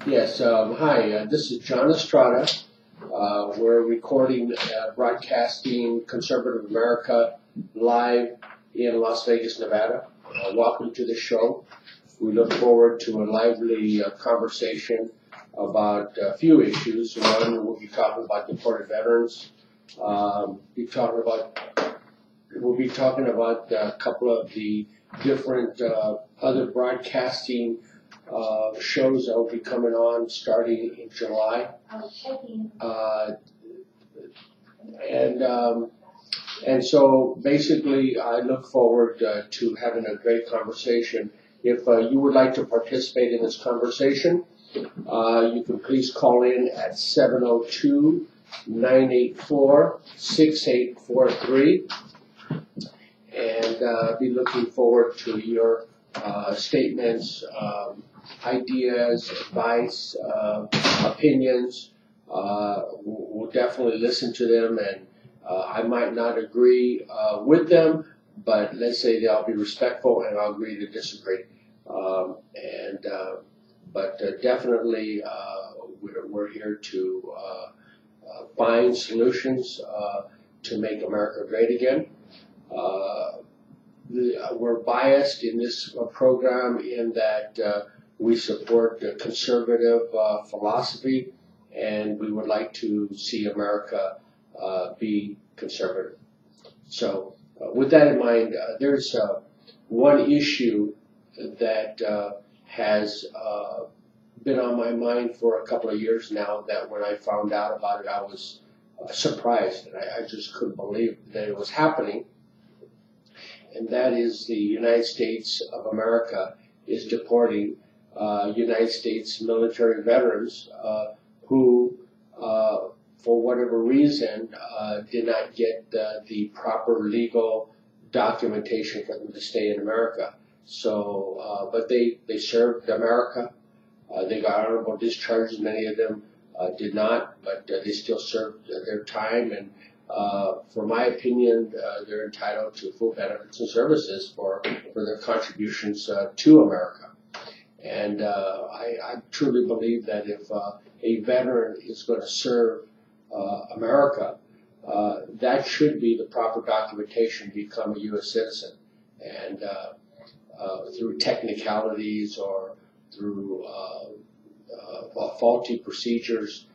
Yes, hi, this is John Estrata. We're recording, broadcasting Conservative America live in Las Vegas, Nevada. Welcome to the show. We look forward to a lively conversation about a few issues. One, we'll be talking about deported veterans. We'll be talking about a couple of the different other broadcasting shows that will be coming on starting in July. And so basically I look forward to having a great conversation. If you would like to participate in this conversation, you can please call in at 702-984-6843 and be looking forward to your statements, ideas, advice, opinions. We'll definitely listen to them, and I might not agree with them, but let's say that I'll be respectful and I'll agree to disagree. But definitely we're here to find solutions to make America great again. We're biased in this program in that we support the conservative philosophy, and we would like to see America be conservative. So with that in mind, there's one issue that has been on my mind for a couple of years now, that when I found out about it, I was surprised, and I just couldn't believe that it was happening. And that is the United States of America is deporting United States military veterans who, for whatever reason, did not get the proper legal documentation for them to stay in America. So, but they served America. They got honorable discharges. Many of them did not, but they still served their time. And for my opinion, they're entitled to full benefits and services for their contributions to America. And I truly believe that if a veteran is going to serve America, that should be the proper documentation to become a U.S. citizen. And through technicalities or through faulty procedures,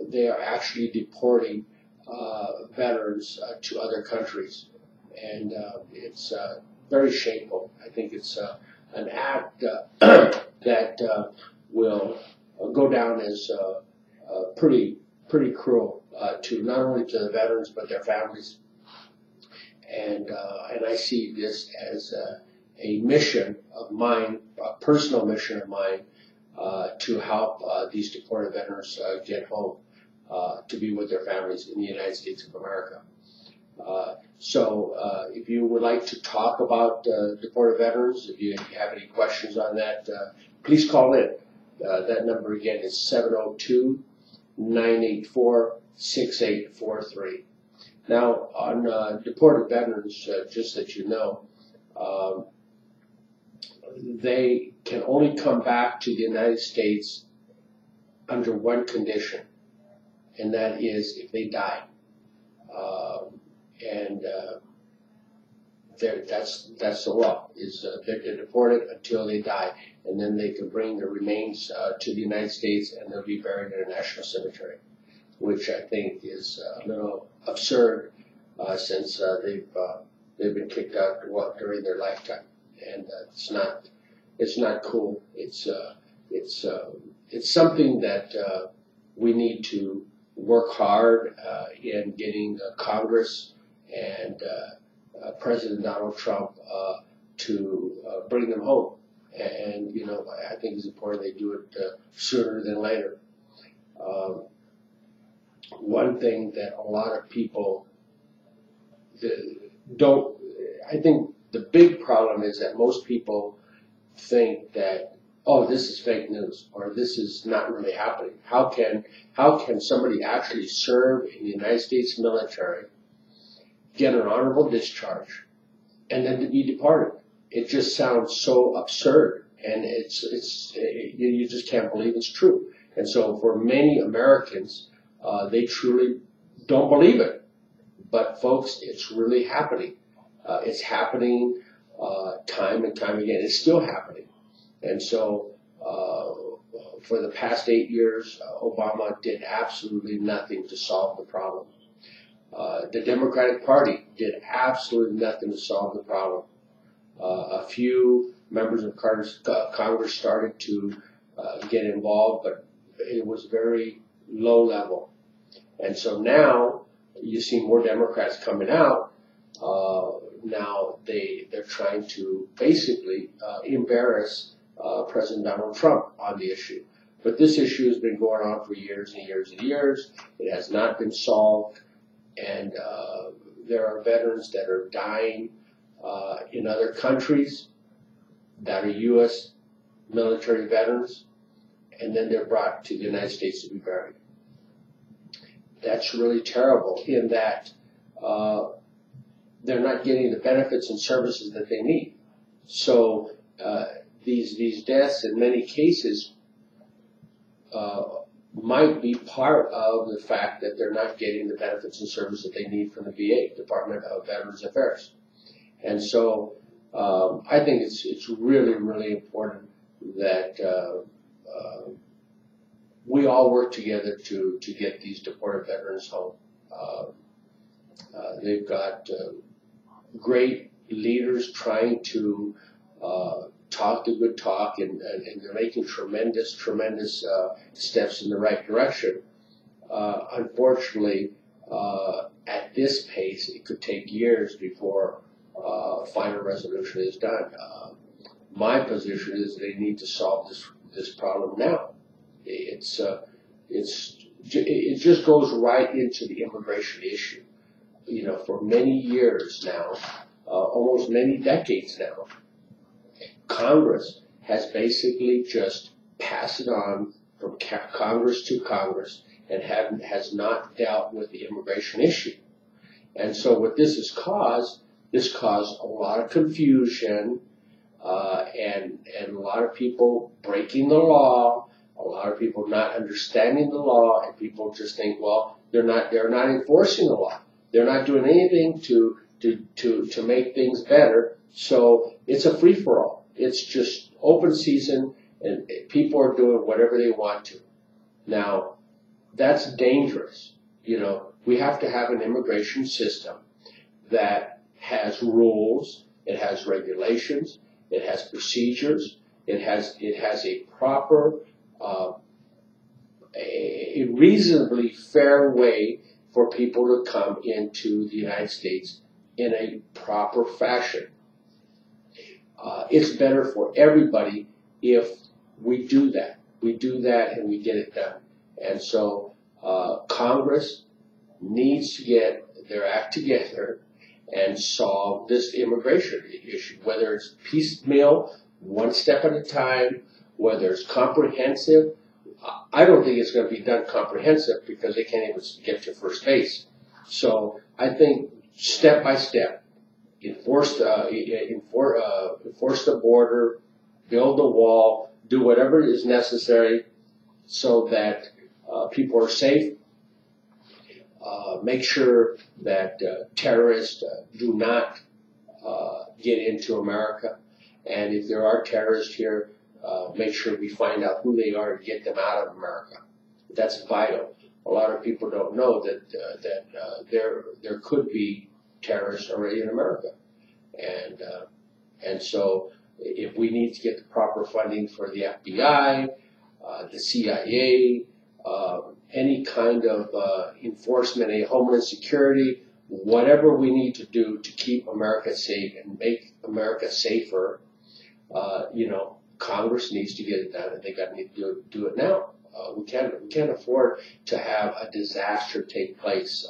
they are actually deporting veterans to other countries. And it's very shameful. I think it's an act that will go down as pretty cruel to not only to the veterans but their families. And I see this as a mission of mine, a personal mission of mine, to help these deported veterans get home to be with their families in the United States of America. So if you would like to talk about deported veterans, if you have any questions on that, please call in. That number again is 702-984-6843. Now, on deported veterans, just that you know, they can only come back to the United States under one condition, and that is if they die. That's the law, is they're deported until they die, and then they can bring their remains to the United States and they'll be buried in a national cemetery, which I think is a little absurd since they've been kicked out during their lifetime, and it's not cool. It's something that we need to work hard in getting Congress and President Donald Trump to bring them home. And I think it's important they do it sooner than later. One thing that a lot of people don't, I think the big problem is that most people think that, oh, this is fake news, or this is not really happening. How can somebody actually serve in the United States military, get an honorable discharge, and then to be deported? It just sounds so absurd. and you just can't believe it's true. And so for many Americans, they truly don't believe it. But folks, it's really happening. It's happening time and time again. It's still happening. And so for the past 8 years, Obama did absolutely nothing to solve the problem. The Democratic Party did absolutely nothing to solve the problem. A few members of Congress started to get involved, but it was very low level. And so now you see more Democrats coming out. Now they're trying to basically embarrass President Donald Trump on the issue. But this issue has been going on for years and years and years. It has not been solved, and there are veterans that are dying in other countries that are U.S. military veterans, and then they're brought to the United States to be buried. That's really terrible in that they're not getting the benefits and services that they need. So these deaths in many cases might be part of the fact that they're not getting the benefits and services that they need from the VA, Department of Veterans Affairs. And so I think it's really, really important that we all work together to get these deported veterans home. They've got great leaders trying to talk the good talk, and they're making tremendous steps in the right direction. Unfortunately, at this pace, it could take years before final resolution is done. My position is they need to solve this problem now. It just goes right into the immigration issue. You know, for many years now, almost many decades now, Congress has basically just passed it on from Congress to Congress and has not dealt with the immigration issue. And so what this has caused, a lot of confusion and a lot of people breaking the law, a lot of people not understanding the law, and people just think, well, they're not enforcing the law. They're not doing anything to make things better. So it's a free-for-all. It's just open season, and people are doing whatever they want to. Now, that's dangerous. You know, we have to have an immigration system that has rules, it has regulations, it has procedures, it has a proper, a reasonably fair way for people to come into the United States in a proper fashion. It's better for everybody if we do that. We do that and we get it done. And so Congress needs to get their act together and solve this immigration issue, whether it's piecemeal, one step at a time, whether it's comprehensive. I don't think it's going to be done comprehensive because they can't even get to first base. So I think step by step, enforce the border, build the wall, do whatever is necessary so that people are safe. Make sure that terrorists do not get into America. And if there are terrorists here, make sure we find out who they are and get them out of America. That's vital. A lot of people don't know that there could be terrorists already in America. And so if we need to get the proper funding for the FBI, the CIA, any kind of enforcement, a homeland security, whatever we need to do to keep America safe and make America safer, Congress needs to get it done, and they need to do it now. We can't afford to have a disaster take place.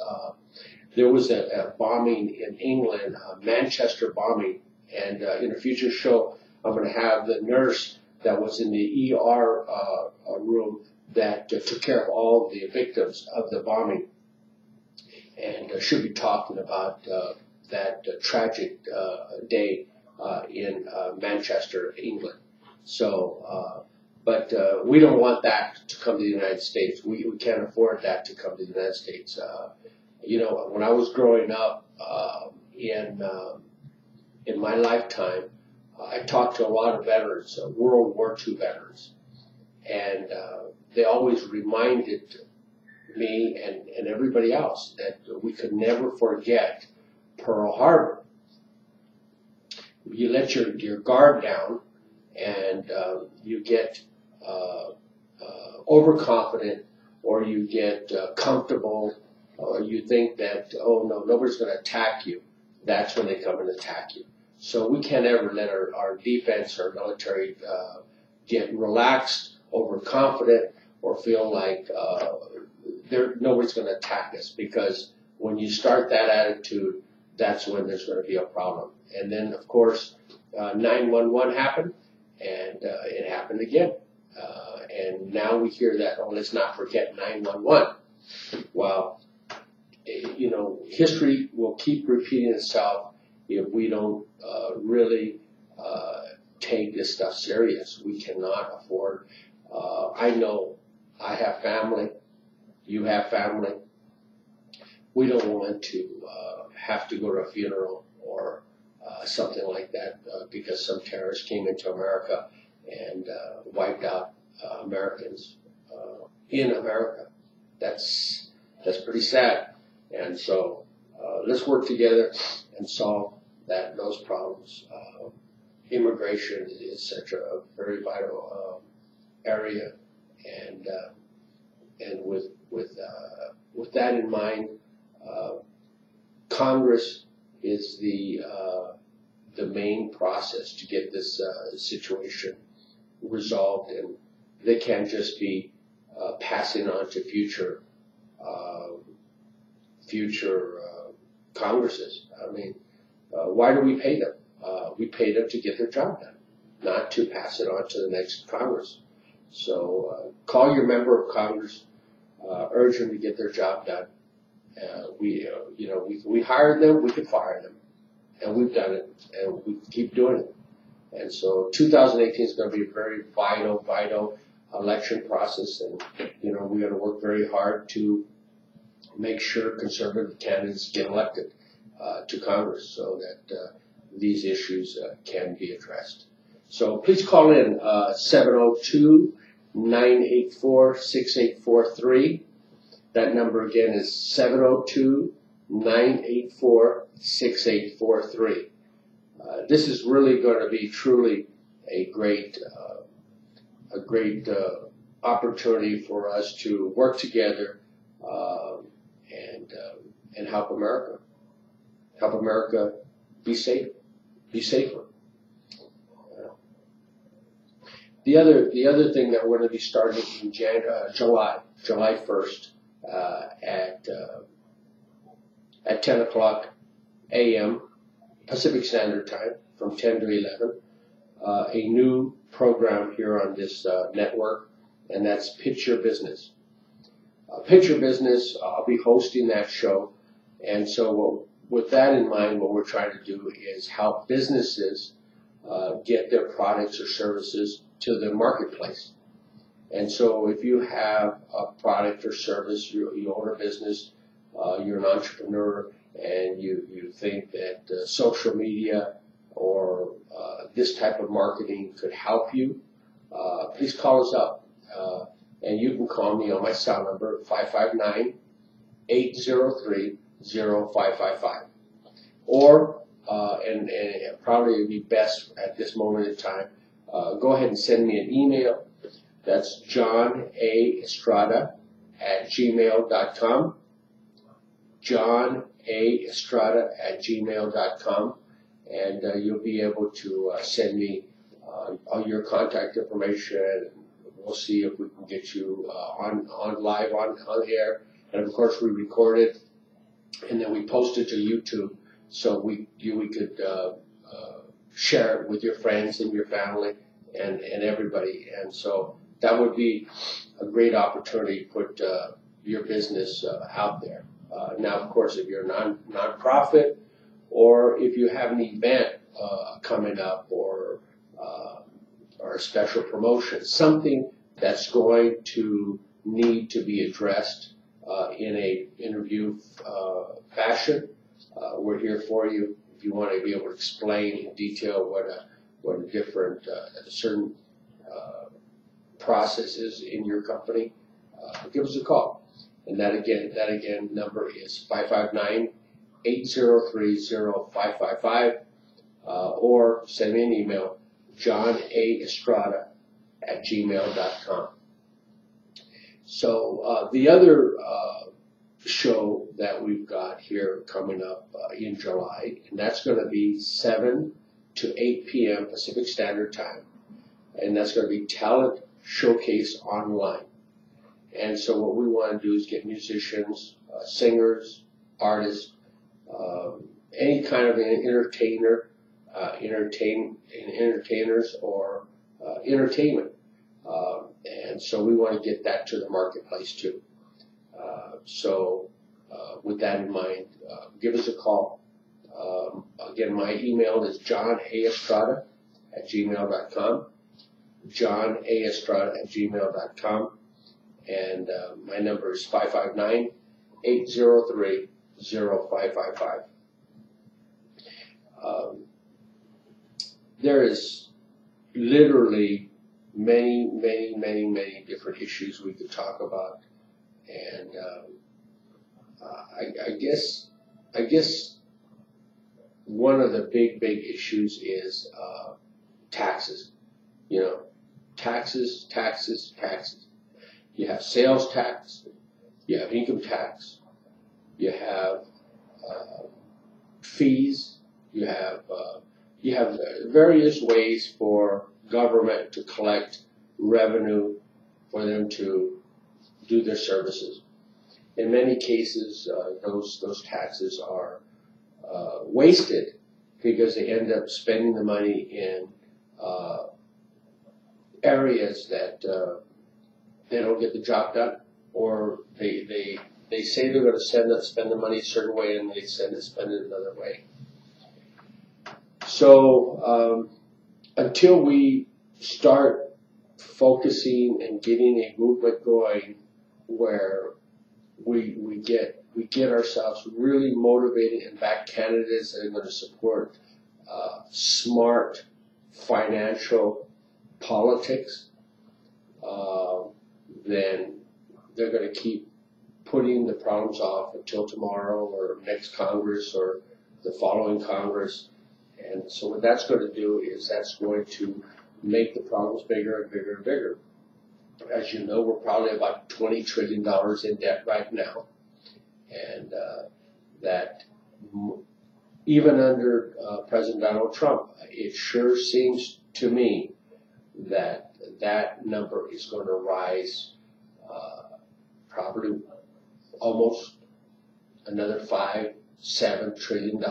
There was a bombing in England, a Manchester bombing, and in a future show, I'm going to have the nurse that was in the ER room that took care of all of the victims of the bombing, and should be talking about that tragic day in Manchester, England. But we don't want that to come to the United States. We can't afford that to come to the United States. When I was growing up in my lifetime, I talked to a lot of veterans, World War II veterans, and they always reminded me and everybody else that we could never forget Pearl Harbor. You let your guard down, and you get overconfident, or you get comfortable, or you think that, oh no, nobody's going to attack you. That's when they come and attack you. So we can't ever let our defense, our military get relaxed, overconfident, or feel like nobody's going to attack us, because when you start that attitude, that's when there's going to be a problem. And then, of course, 911 happened, and it happened again. And now we hear that, oh, let's not forget 911. Well, history will keep repeating itself if we don't really take this stuff serious. We cannot afford. I know I have family. You have family. We don't want to have to go to a funeral or something like that because some terrorist came into America and wiped out Americans in America. That's pretty sad. And so let's work together and solve those problems. Immigration is such a very vital area, and with that in mind, Congress is the main process to get this situation resolved, and they can't just be passing on to future Congresses. I mean, why do we pay them? We pay them to get their job done, not to pass it on to the next Congress. So call your member of Congress, urge them to get their job done. We hired them, we could fire them, and we've done it, and we keep doing it. And so 2018 is going to be a very vital election process, and we're going to work very hard to make sure conservative candidates get elected to Congress so that these issues can be addressed. So please call in 702-984-6843. That number again is 702-984-6843. This is really going to be truly a great opportunity for us to work together and help America. Help America be safer. The other thing that we're going to be starting in July 1st at 10 o'clock a.m. Pacific Standard Time, from 10 to 11, a new program here on this network, and that's Pitch Your Business. Pitch Your Business, I'll be hosting that show, and so with that in mind, what we're trying to do is help businesses get their products or services to the marketplace. And so if you have a product or service, you own a business, you're an entrepreneur, and you think that social media or this type of marketing could help you, please call us up. And you can call me on my cell number, 559-803-0555. Or, and probably it would be best at this moment in time, go ahead and send me an email. That's johnaestrada@gmail.com. johnaestrada@gmail.com. And you'll be able to send me all your contact information. We'll see if we can get you on live on air. And of course, we record it, and then we post it to YouTube, so we could share it with your friends and your family and everybody. And so that would be a great opportunity to put your business out there. Now, of course, if you're a nonprofit, or if you have an event coming up, or or a special promotion, something that's going to need to be addressed in a interview fashion. We're here for you. If you want to be able to explain in detail what a different, a certain process is in your company, give us a call. And that again, number is 559-803-0555, or send me an email, johnaestrata@gmail.com. So the other show that we've got here coming up in July, and that's going to be 7 to 8 p.m. Pacific Standard Time, and that's going to be Talent Showcase Online. And so what we want to do is get musicians, singers, artists, any kind of an entertainers or entertainment. And so we want to get that to the marketplace too. So with that in mind, give us a call. Again, my email is johnaestrata@gmail.com, johnaestrata@gmail.com, and my number is 559-803-0555. There is literally many different issues we could talk about, and I guess one of the big issues is taxes. You know, taxes. You have sales tax, you have income tax, you have fees, you have various ways for government to collect revenue for them to do their services. In many cases, those taxes are wasted because they end up spending the money in areas that they don't get the job done, or they say they're going to spend the money a certain way, and they spend it another way. So until we start focusing and getting a movement going where we get ourselves really motivated and back candidates that are going to support smart financial politics, then they're going to keep putting the problems off until tomorrow or next Congress or the following Congress. And so what that's going to do is that's going to make the problems bigger and bigger and bigger. As you know, we're probably about $20 trillion in debt right now. And that even under President Donald Trump, it sure seems to me that that number is going to rise probably almost another $5-7 trillion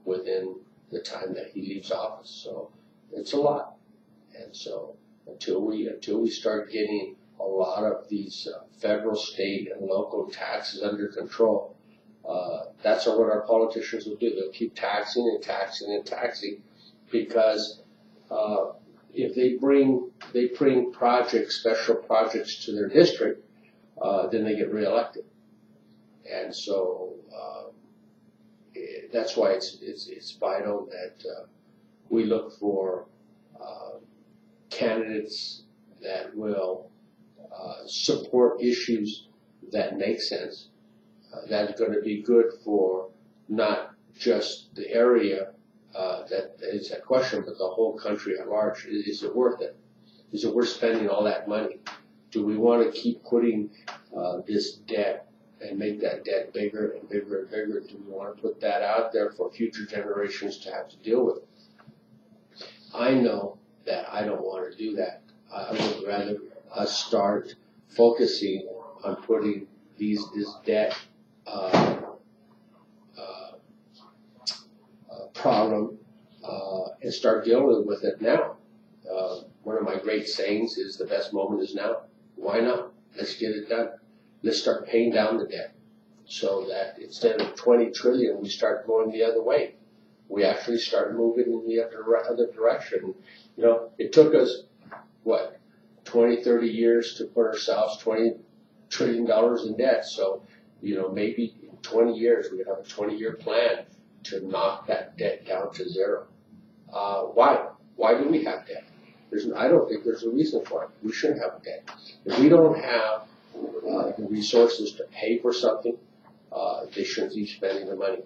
within the time that he leaves office. So it's a lot. And so until we start getting a lot of these federal, state, and local taxes under control, that's what our politicians will do. They'll keep taxing and taxing and taxing, because if they bring projects, special projects to their district, then they get reelected. And so that's why it's vital that we look for candidates that will support issues that make sense, that are going to be good for not just the area that is at question, but the whole country at large. Is it worth it? Is it worth spending all that money? Do we want to keep putting this debt and make that debt bigger and bigger and bigger? Do we want to put that out there for future generations to have to deal with? I know that I don't want to do that. I would rather us start focusing on putting this debt problem and start dealing with it now. One of my great sayings is, the best moment is now. Why not? Let's get it done. Let's start paying down the debt so that instead of 20 trillion, we start going the other way. We actually start moving in the other direction. You know, it took us, what, 20, 30 years to put ourselves $20 trillion in debt. So, you know, maybe in 20 years we could have a 20-year plan to knock that debt down to zero. Why? Why do we have debt? I don't think there's a reason for it. We shouldn't have debt. If we don't have the resources to pay for something, they shouldn't be spending the money.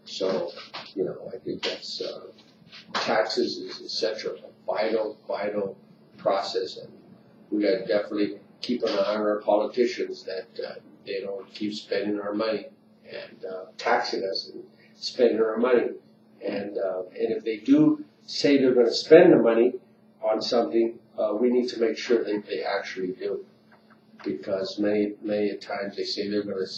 So, you know, I think that's taxes is such a vital process, and we got to definitely keep an eye on our politicians that they don't keep spending our money and taxing us and spending our money. And if they do say they're going to spend the money on something, we need to make sure that they actually do, because many times they say they're going to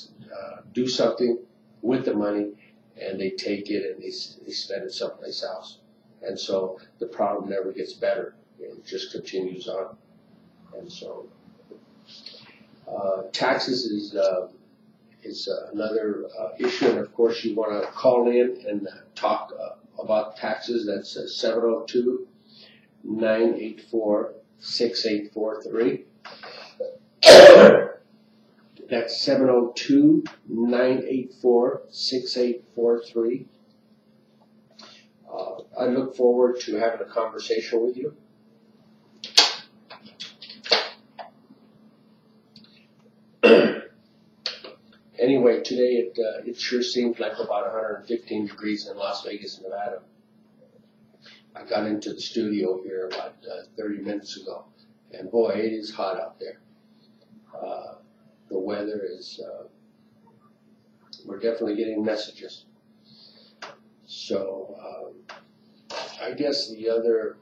do something with the money, and they take it and they spend it someplace else. And so the problem never gets better. It just continues on. And so taxes is another issue. And of course, you want to call in and talk about taxes. That's 702-984-6843. That's 702-984-6843. I look forward to having a conversation with you. Anyway, today it sure seems like about 115 degrees in Las Vegas, Nevada. I got into the studio here about 30 minutes ago, and boy, it is hot out there. The weather is, we're definitely getting messages. So I guess the other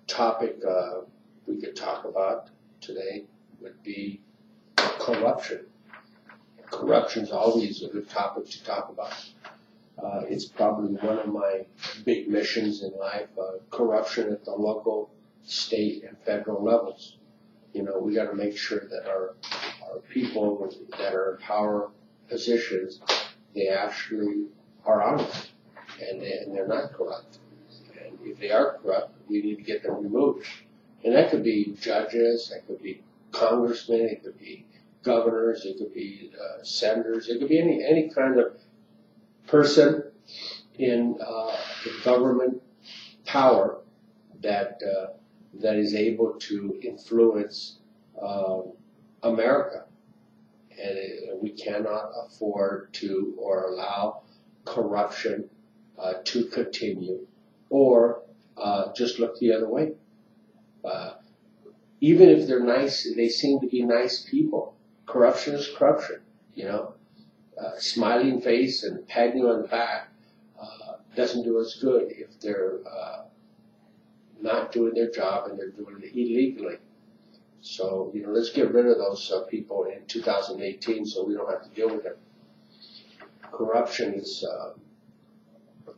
topic we could talk about today would be corruption. Corruption is always a good topic to talk about. It's probably one of my big missions in life, corruption at the local, state, and federal levels. You know, we got to make sure that our people that are in power positions, they actually are honest, and they're not corrupt. And if they are corrupt, we need to get them removed. And that could be judges, that could be congressmen, it could be governors, it could be senators, it could be any kind of person in government power that is able to influence America. And we cannot afford to or allow corruption to continue, or just look the other way. Even if they're nice, they seem to be nice people. Corruption is corruption, you know. Smiling face and patting you on the back doesn't do us good if they're not doing their job and they're doing it illegally. So, you know, let's get rid of those people in 2018 so we don't have to deal with them. Corruption is,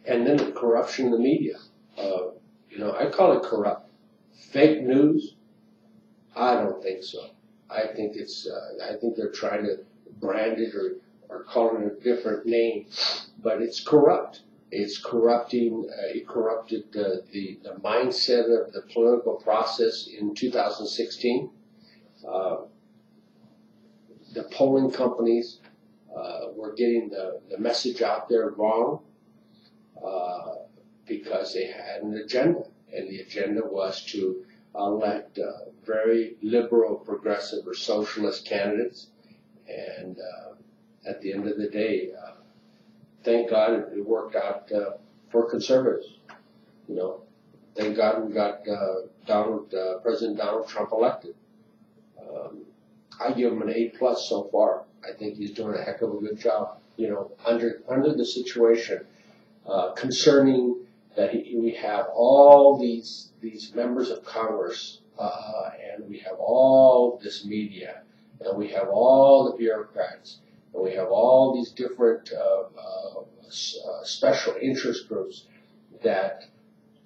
and then the corruption in the media. You know, I call it corrupt. Fake news? I don't think so. I think it's, I think they're trying to brand it or call it a different name, but it's corrupt. It's corrupting, it corrupted the mindset of the political process in 2016. The polling companies were getting the message out there wrong because they had an agenda, and the agenda was to elect very liberal, progressive, or socialist candidates. And at the end of the day, thank God it worked out for conservatives. You know, thank God we got President Donald Trump elected. I give him an A+ so far. I think he's doing a heck of a good job. You know, under the situation concerning that we have all these members of Congress, and we have all this media, and we have all the bureaucrats, and we have all these different special interest groups that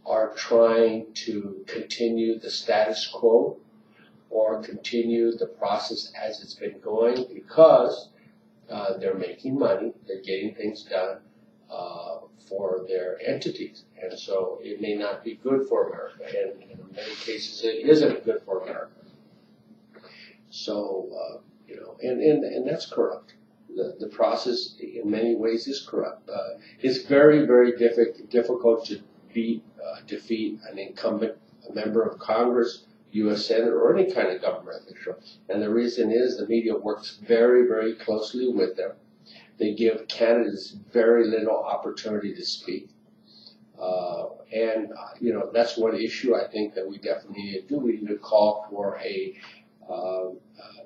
are trying to continue the status quo or continue the process as it's been going because they're making money, they're getting things done, for their entities. And so it may not be good for America, and in many cases it isn't good for America. So, and that's corrupt. The process in many ways is corrupt. It's very, very difficult to defeat an incumbent, a member of Congress, U.S. Senator, or any kind of government official. And the reason is the media works very, very closely with them. They give candidates very little opportunity to speak. That's one issue I think that we definitely need to do. We need to call for a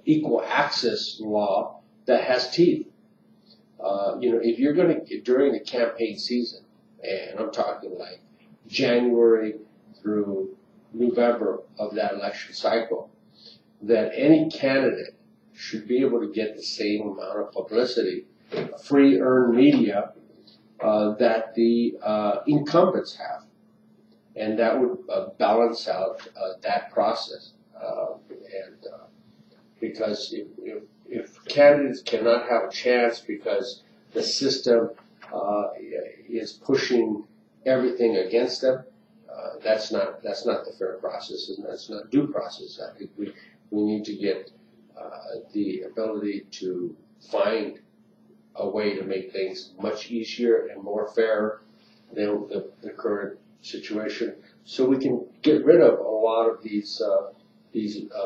equal access law that has teeth. If you're going to, during the campaign season, and I'm talking like January through November of that election cycle, that any candidate should be able to get the same amount of publicity, free earned media, that the incumbents have. And that would balance out that process. Because if candidates cannot have a chance because the system is pushing everything against them, that's not the fair process, and that's not due process. I think we need to get the ability to find a way to make things much easier and more fair than the current situation, so we can get rid of a lot of these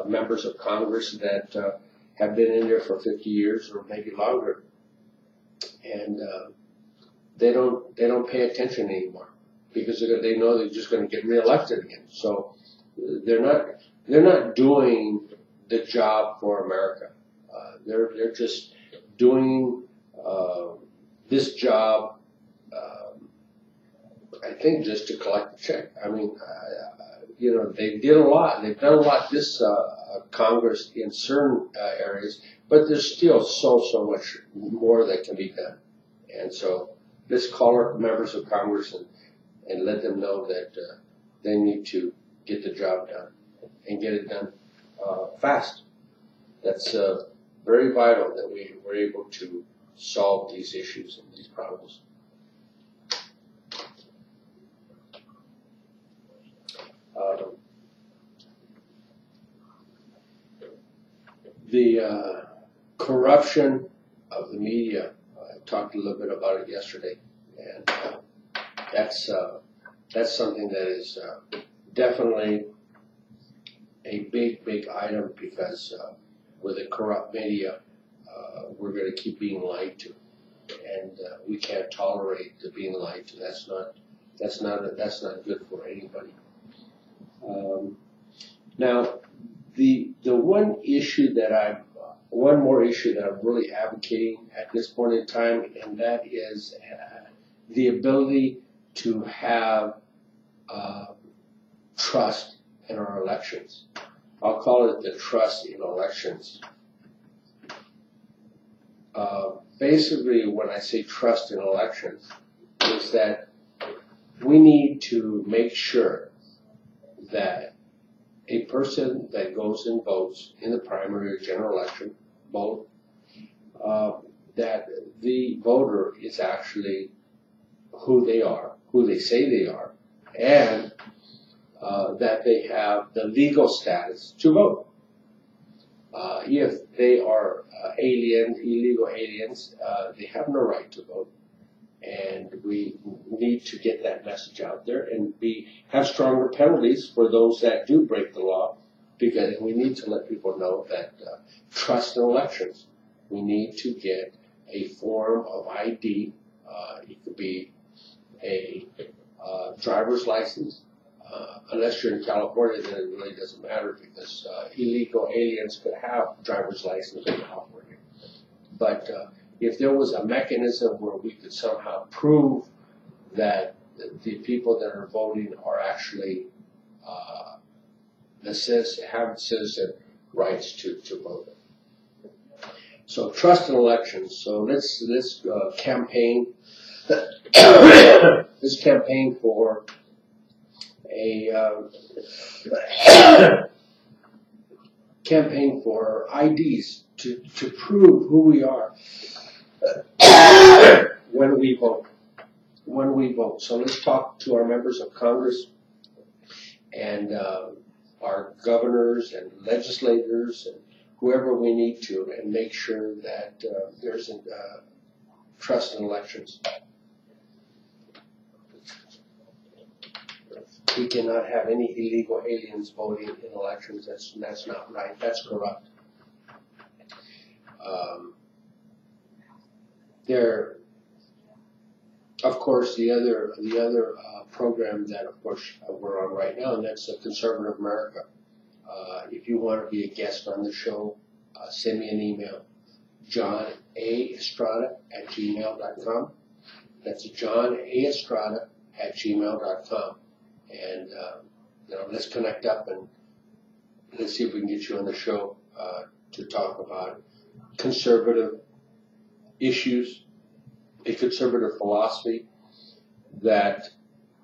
members of Congress that have been in there for 50 years or maybe longer, and they don't pay attention anymore because they know they're just going to get reelected again. So they're not doing the job for America. They're just doing this job, I think, just to collect the check. I mean, they did a lot. They've done a lot this Congress in certain areas, but there's still so much more that can be done. And so let's call our members of Congress and let them know that they need to get the job done and get it done fast. That's very vital that we were able to solve these issues and these problems. The corruption of the media, I talked a little bit about it yesterday, and that's something that is definitely a big item, because with a corrupt media, we're going to keep being lied to, and we can't tolerate the being lied to. That's not good for anybody. Now, the one more issue that I'm really advocating at this point in time, and that is the ability to have trust in our elections. I'll call it the trust in elections. Basically, when I say trust in elections, is that we need to make sure that a person that goes and votes in the primary or general election, both, that the voter is actually who they are, who they say they are, and that they have the legal status to vote. If they are illegal aliens, they have no right to vote. And we need to get that message out there and have stronger penalties for those that do break the law, because we need to let people know that trust in elections. We need to get a form of ID. It could be a driver's license. Unless you're in California, then it really doesn't matter, because illegal aliens could have driver's license in California. But if there was a mechanism where we could somehow prove that the people that are voting are actually have citizen rights to vote. So trust in elections. So let's campaign. Let's campaign for campaign for IDs to prove who we are when we vote. when we vote. So let's talk to our members of Congress and our governors and legislators and whoever we need to, and make sure that there's trust in elections. We cannot have any illegal aliens voting in elections. That's not right. That's corrupt. There, of course, the other program that, of course, we're on right now, and that's Conservative America. If you want to be a guest on the show, send me an email, johnaestrata@gmail.com. That's johnaestrata@gmail.com. And, let's connect up and let's see if we can get you on the show to talk about conservative issues, a conservative philosophy that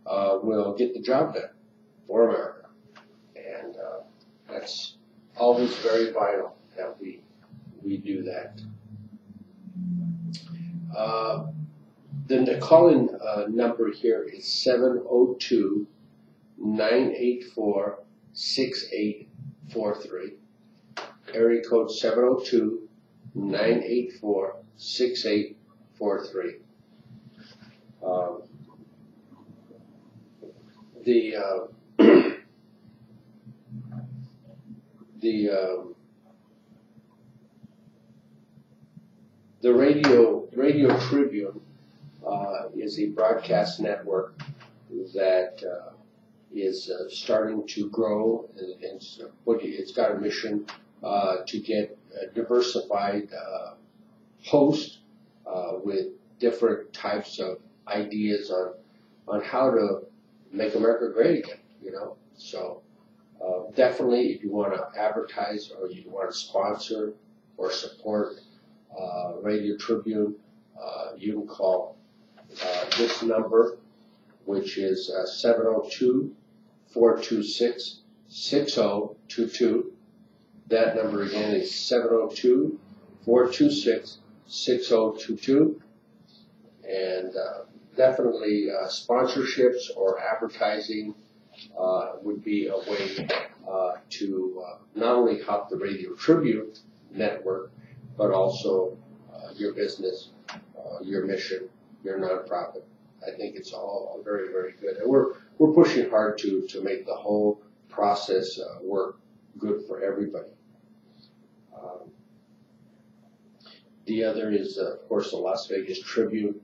will get the job done for America. And that's always very vital that we do that. Then the call-in number here is 702-984-6843. Area code 702-984-6843. The Radio Tribune is a broadcast network that is starting to grow, and it's got a mission to get a diversified host with different types of ideas on how to make America great again, So definitely, if you want to advertise or you want to sponsor or support Radio Tribune, you can call this number, which is 702-426-6022. That number again is 702-426-6022. And definitely sponsorships or advertising would be a way to not only help the Radio Tribune network, but also your business, your mission, your nonprofit. I think it's all very, very good. And we're pushing hard to make the whole process work good for everybody. The other is, of course, the Las Vegas Tribune.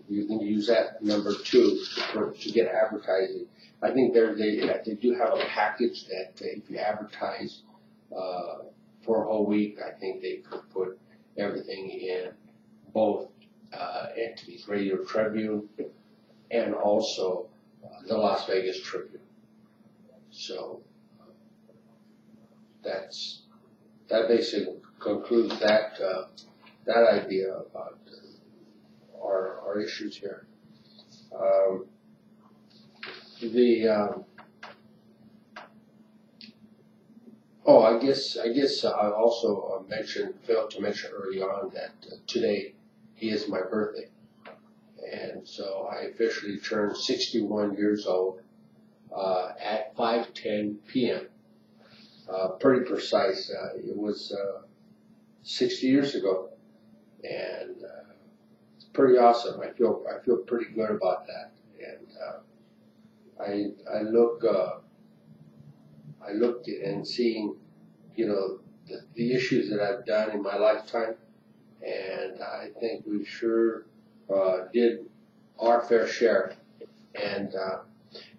You can use that number too to get advertising. I think they do have a package that if you advertise for a whole week, I think they could put everything in both entities, Radio Tribune and also the Las Vegas Tribune. So that basically concludes that idea about our issues here. I guess I also failed to mention early on that today is my birthday, and so I officially turned 61 years old at 5:10 p.m. Pretty precise. It was 60 years ago, and it's pretty awesome. I feel pretty good about that, and I looked and seeing, the issues that I've done in my lifetime, and I think we sure did our fair share. And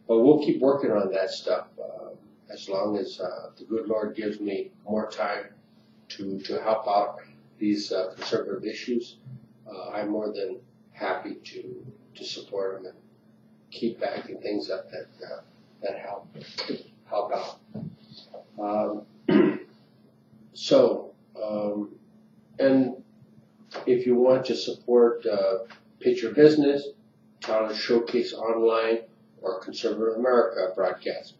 but we'll keep working on that stuff as long as the good Lord gives me more time to help out these conservative issues. I'm more than happy to support them and keep backing things up that help out. And if you want to support Pitch Your Business, Talent Showcase Online, or Conservative America broadcast,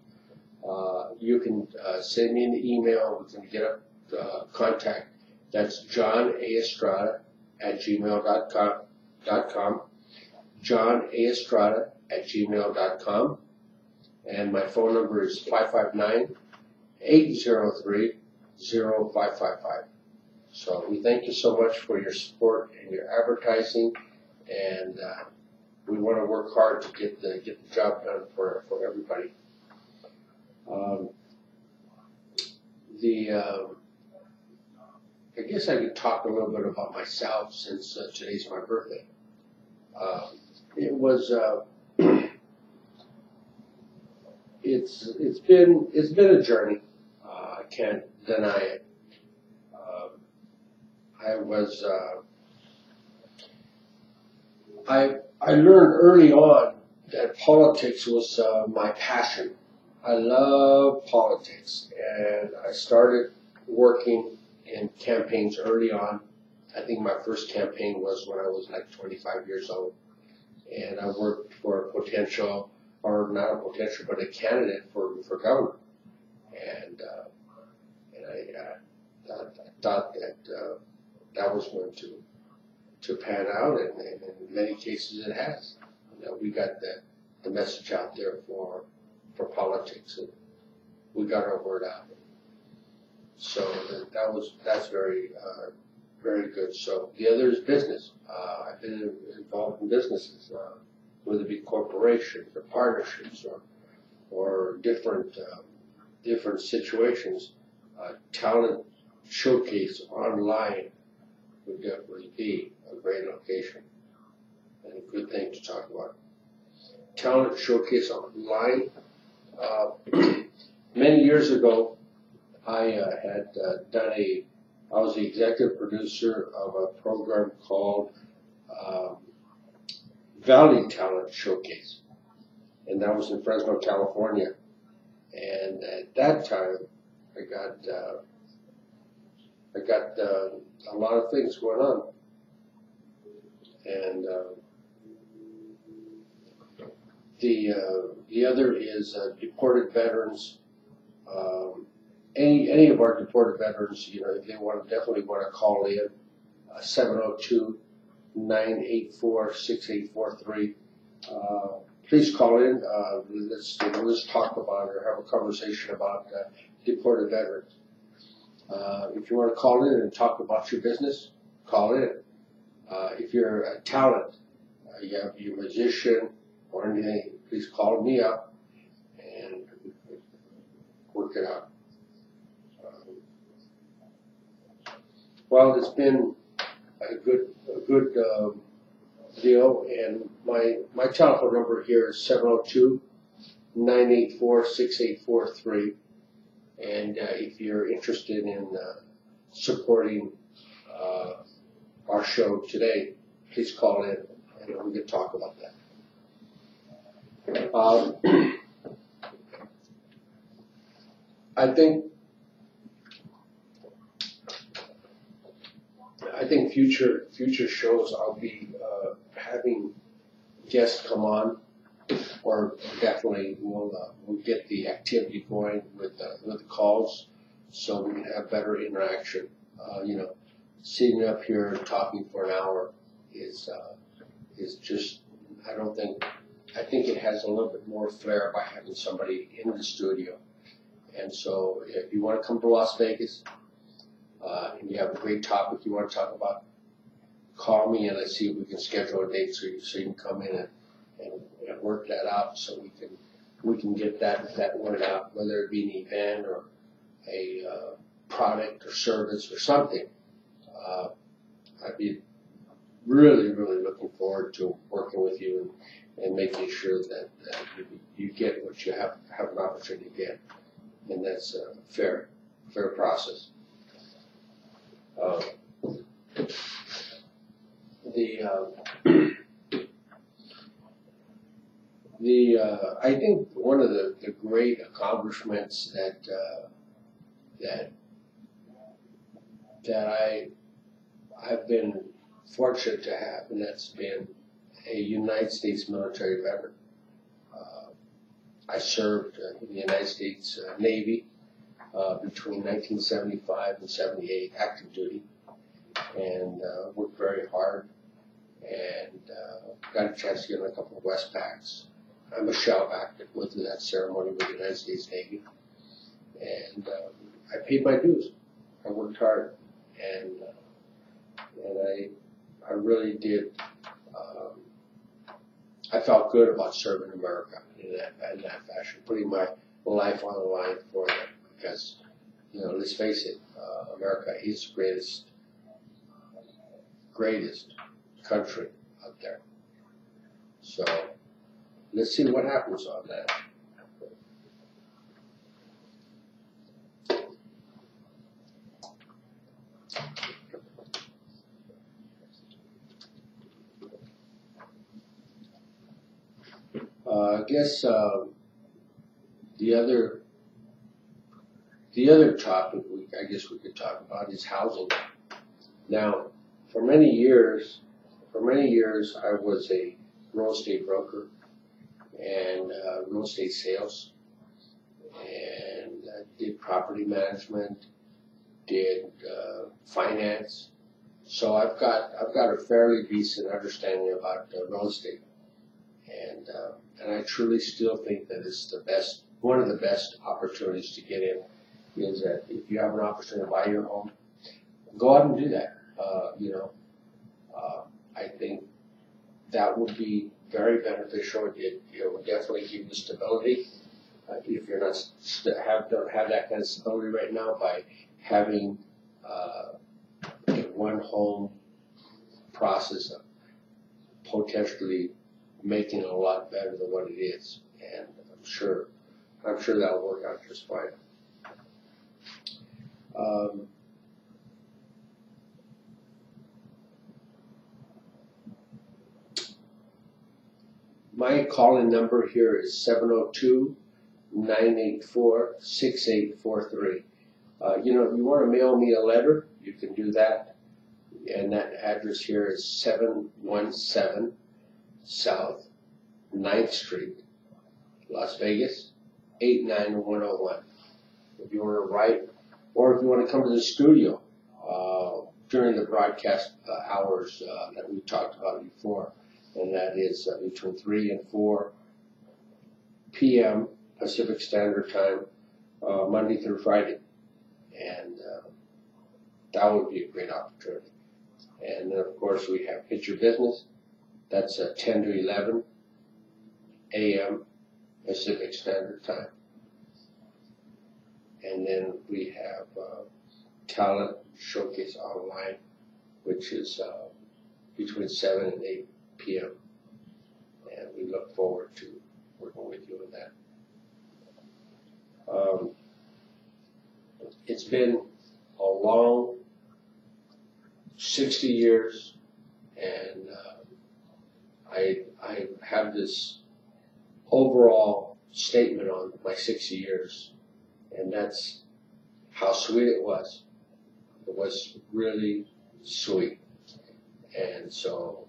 you can send me an email. We can get a contact. That's johnaestrata@gmail.com. johnaestrata@gmail.com, and my phone number is 559-803-0555. So we thank you so much for your support and your advertising, and we want to work hard to get the job done for everybody. I guess I could talk a little bit about myself since today's my birthday. It's been a journey. I can't deny it. I learned early on that politics was my passion. I love politics, and I started working in campaigns early on. I think my first campaign was when I was like 25 years old, and I worked for a potential, or not a potential, but a candidate for government, and I thought that that was going to pan out, and in many cases it has. We got the message out there for politics, and we got our word out. So that's very very good. So the other is business. I've been involved in businesses, whether it be corporations or partnerships or different situations. Talent showcase online would definitely be a great location and a good thing to talk about. Talent showcase online. Many years ago, I was the executive producer of a program called Valley Talent Showcase, and that was in Fresno, California. And at that time, I got a lot of things going on, and the other is deported veterans. Any of our deported veterans, if they definitely want to call in, 702-984-6843. Please call in. Let's talk about or have a conversation about deported veterans. If you want to call in and talk about your business, call in. If you're a talent, you're a musician or anything, please call me up and work it out. Well, it's been a good deal, and my telephone number here is 702-984-6843. And if you're interested in supporting our show today, please call in and we can talk about that. I think future shows I'll be having guests come on, or definitely we'll get the activity going with the calls, so we can have better interaction. Sitting up here talking for an hour is just, I think it has a little bit more flair by having somebody in the studio. And so if you want to come to Las Vegas, and you have a great topic you want to talk about, call me and let's see if we can schedule a date so you can come in and work that out, so we can get that word out, whether it be an event or a product or service or something. I'd be really, really looking forward to working with you and making sure that you get what you have an opportunity to get, and that's a fair process. I think one of the great accomplishments that I've been fortunate to have, and that's been a United States military veteran. I served in the United States Navy between 1975 and 78, active duty, and worked very hard. and got a chance to get in a couple of Westpacks. I'm a shellback that went through that ceremony with the United States Navy, and I paid my dues. I worked hard, and I really did. I felt good about serving America in that fashion, putting my life on the line for them. Because, let's face it, America is the greatest country out there. So let's see what happens on that. I guess the other topic I guess we could talk about is housing. Now, for many years, I was a real estate broker and real estate sales, and did property management, did finance. So I've got a fairly decent understanding about real estate, and I truly still think that it's one of the best opportunities to get in. Is that if you have an opportunity to buy your home, go out and do that. I think that would be very beneficial. It would definitely give you stability. If you're not don't have that kind of stability right now, by having a one home process of potentially making it a lot better than what it is, and I'm sure that'll work out just fine. My call-in number here is 702-984-6843. If you want to mail me a letter, you can do that. And that address here is 717 South 9th Street, Las Vegas, 89101. If you want to write, or if you want to come to the studio during the broadcast hours that we talked about before, and that is between 3 and 4 p.m. Pacific Standard Time, Monday through Friday. And that would be a great opportunity. And then, of course, we have Picture Business. That's 10 to 11 a.m. Pacific Standard Time. And then we have Talent Showcase Online, which is between 7 and 8 p.m. And we look forward to working with you on that. It's been a long 60 years, and I have this overall statement on my 60 years, and that's how sweet it was. It was really sweet. And so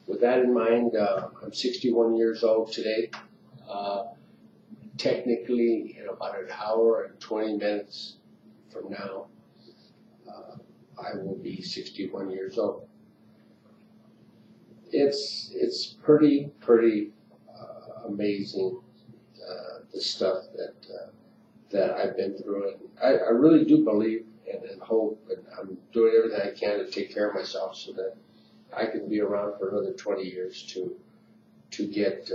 with that in mind, I'm 61 years old today. Technically, in about an hour and 20 minutes from now, I will be 61 years old. It's pretty amazing, the stuff that I've been through, and I really do believe and hope, and I'm doing everything I can to take care of myself so that I can be around for another 20 years to get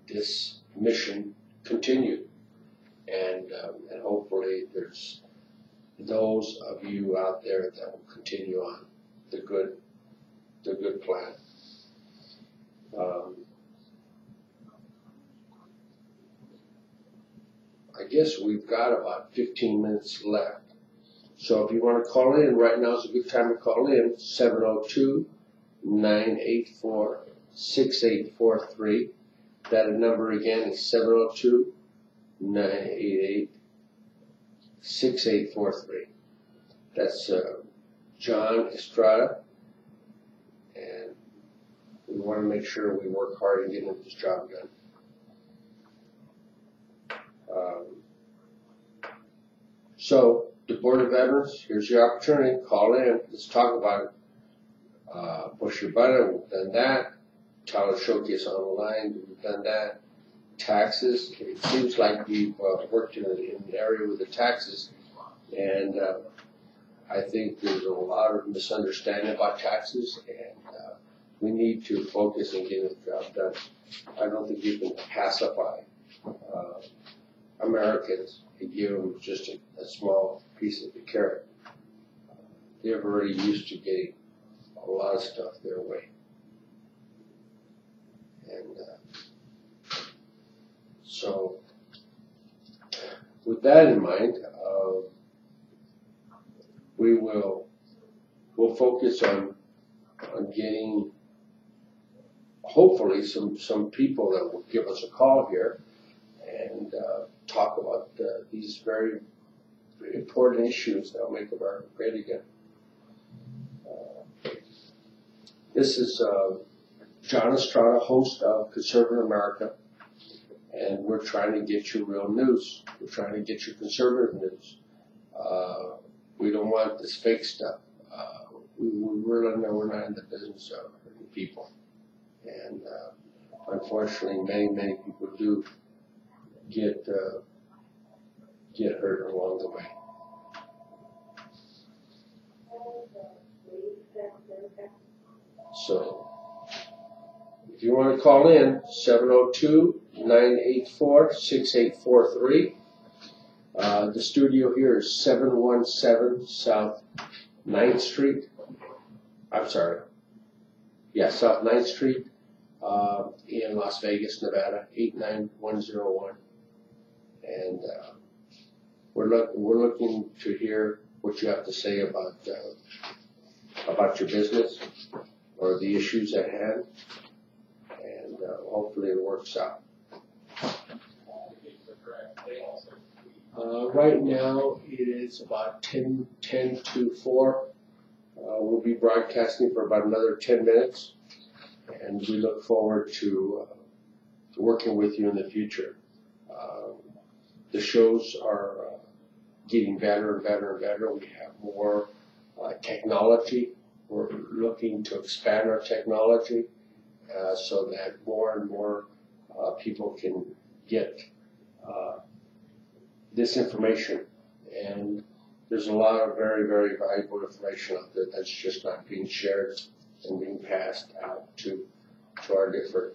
this mission continued, and hopefully there's those of you out there that will continue on the good plan. I guess we've got about 15 minutes left. So if you want to call in, right now is a good time to call in, 702-984-6843. That number again is 702-988-6843. That's John Estrata, and we want to make sure we work hard in getting this job done. So, the Board of Veterans, here's your opportunity. Call in. Let's talk about it. Push Your Button, we've done that. Talent Showcase Online, we've done that. Taxes, it seems like we've worked in an area with the taxes, and I think there's a lot of misunderstanding about taxes, and we need to focus and get the job done. I don't think you can pacify Americans and give them just a small piece of the carrot. They're already used to getting a lot of stuff their way. And so, with that in mind, we'll focus on getting hopefully some people that will give us a call here and talk about these very important issues that will make America great again. This is John Estrata, host of Conservative America, and we're trying to get you real news. We're trying to get you conservative news. We don't want this fake stuff. We really know we're not in the business of hurting people. And unfortunately, many people do get hurt along the way. So, if you want to call in, 702-984-6843. The studio here is 717 South 9th Street. I'm sorry. Yeah, South 9th Street in Las Vegas, Nevada, 89101. And we're looking to hear what you have to say about your business or the issues at hand, and hopefully it works out. Right now it is about 10 to 4. We'll be broadcasting for about another 10 minutes, and we look forward to working with you in the future. The shows are getting better and better and better. We have more technology. We're looking to expand our technology so that more and more people can get this information. And there's a lot of very, very valuable information out there that's just not being shared and being passed out to our different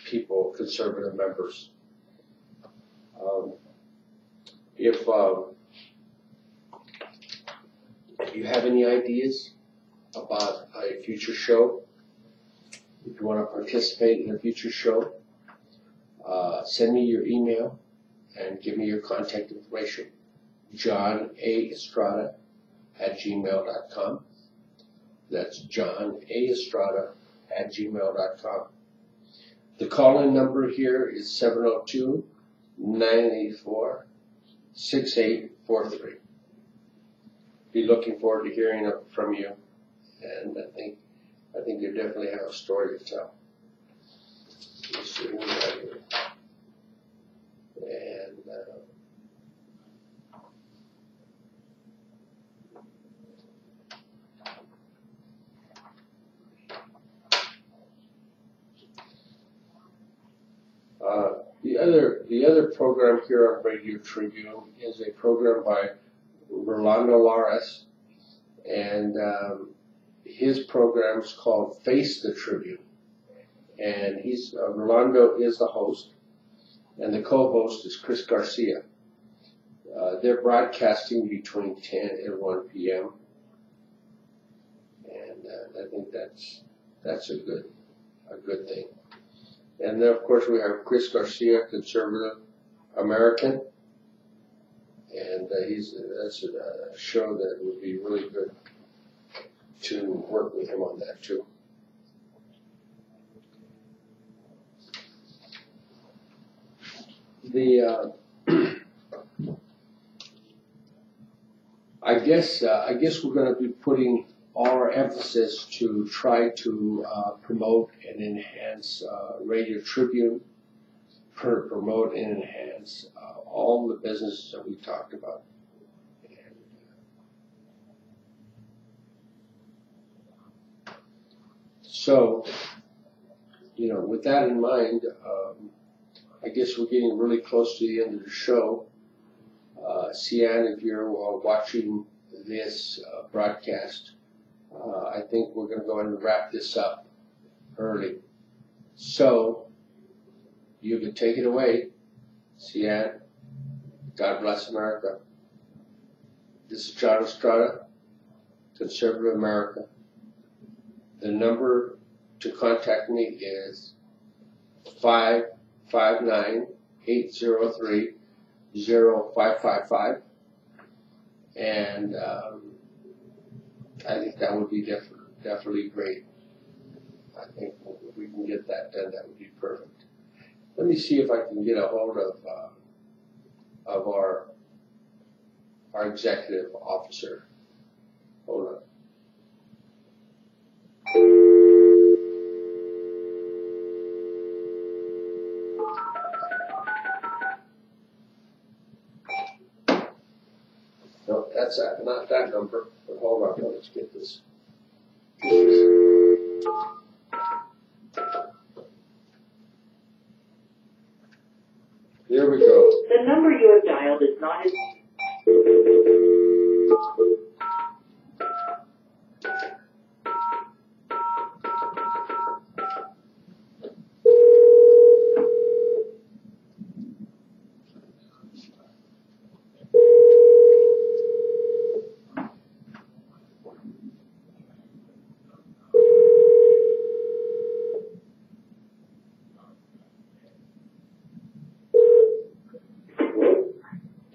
people, conservative members. If you have any ideas about a future show, if you want to participate in a future show, send me your email and give me your contact information. johnaestrada@gmail.com. That's johnaestrada@gmail.com. The call-in number here is 702-984-6843. Be looking forward to hearing from you, and I think you definitely have a story to tell. Let's see what we got here. And the other program here on Radio Tribune is a program by Rolando Lares, and his program is called Face the Tribune, and Rolando is the host, and the co-host is Chris Garcia. They're broadcasting between 10 and 1 p.m., and I think that's a good thing. And then, of course, we have Chris Garcia, Conservative American, and that's a show that would be really good to work with him on that too. I guess we're going to be putting all our emphasis to try to promote and enhance Radio Tribune, promote and enhance all the businesses that we talked about. So, with that in mind, I guess we're getting really close to the end of the show. Sian, if you're watching this broadcast, I think we're going to go ahead and wrap this up early. So, you can take it away. Sian, God bless America. This is John Estrata, Conservative America. The number to contact me is 559-803-0555. And I think that would be definitely great. I think if we can get that done, that would be perfect. Let me see if I can get a hold of our executive officer. Hold on. No, that's not that number. But hold on, let's get this. Here we go. The number you have dialed is not.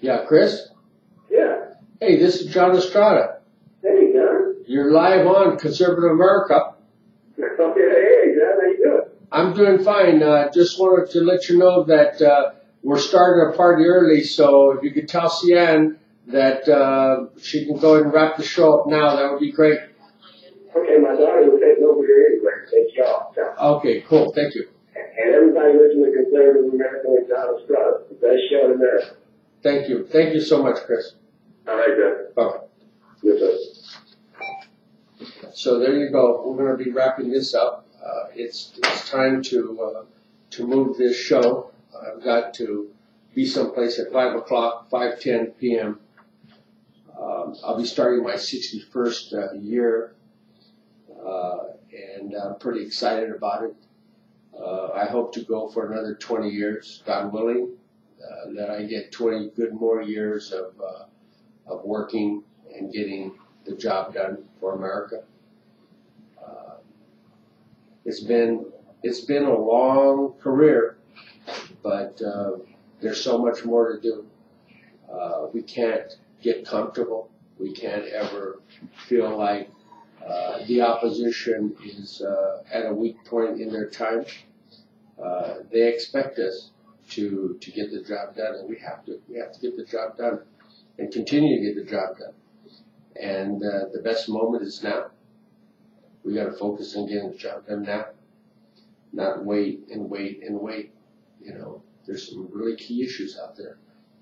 Yeah, Chris? Yeah. Hey, this is John Estrata. Hey, John. You're live on Conservative America. Okay, hey, John, how you doing? I'm doing fine. Just wanted to let you know that we're starting our party early, so if you could tell Sian that she can go ahead and wrap the show up now, that would be great. Okay, my daughter was heading over here anyway. Thank y'all. Okay, cool. Thank you. And everybody listening to Conservative America and John Estrada, the best show in America. Thank you. Thank you so much, Chris. All right, John. Bye. Yes, sir. So there you go. We're going to be wrapping this up. It's time to move this show. I've got to be someplace at 5 o'clock, 5:10 p.m. I'll be starting my 61st year, and I'm pretty excited about it. I hope to go for another 20 years, God willing, that I get 20 good more years of working and getting the job done for America. It's been a long career, but there's so much more to do. We can't get comfortable. We can't ever feel like the opposition is at a weak point in their time. They expect us to get the job done, and we have to get the job done and continue to get the job done. And the best moment is now. We got to focus on getting the job done now, not wait and wait and wait. There's some really key issues out there.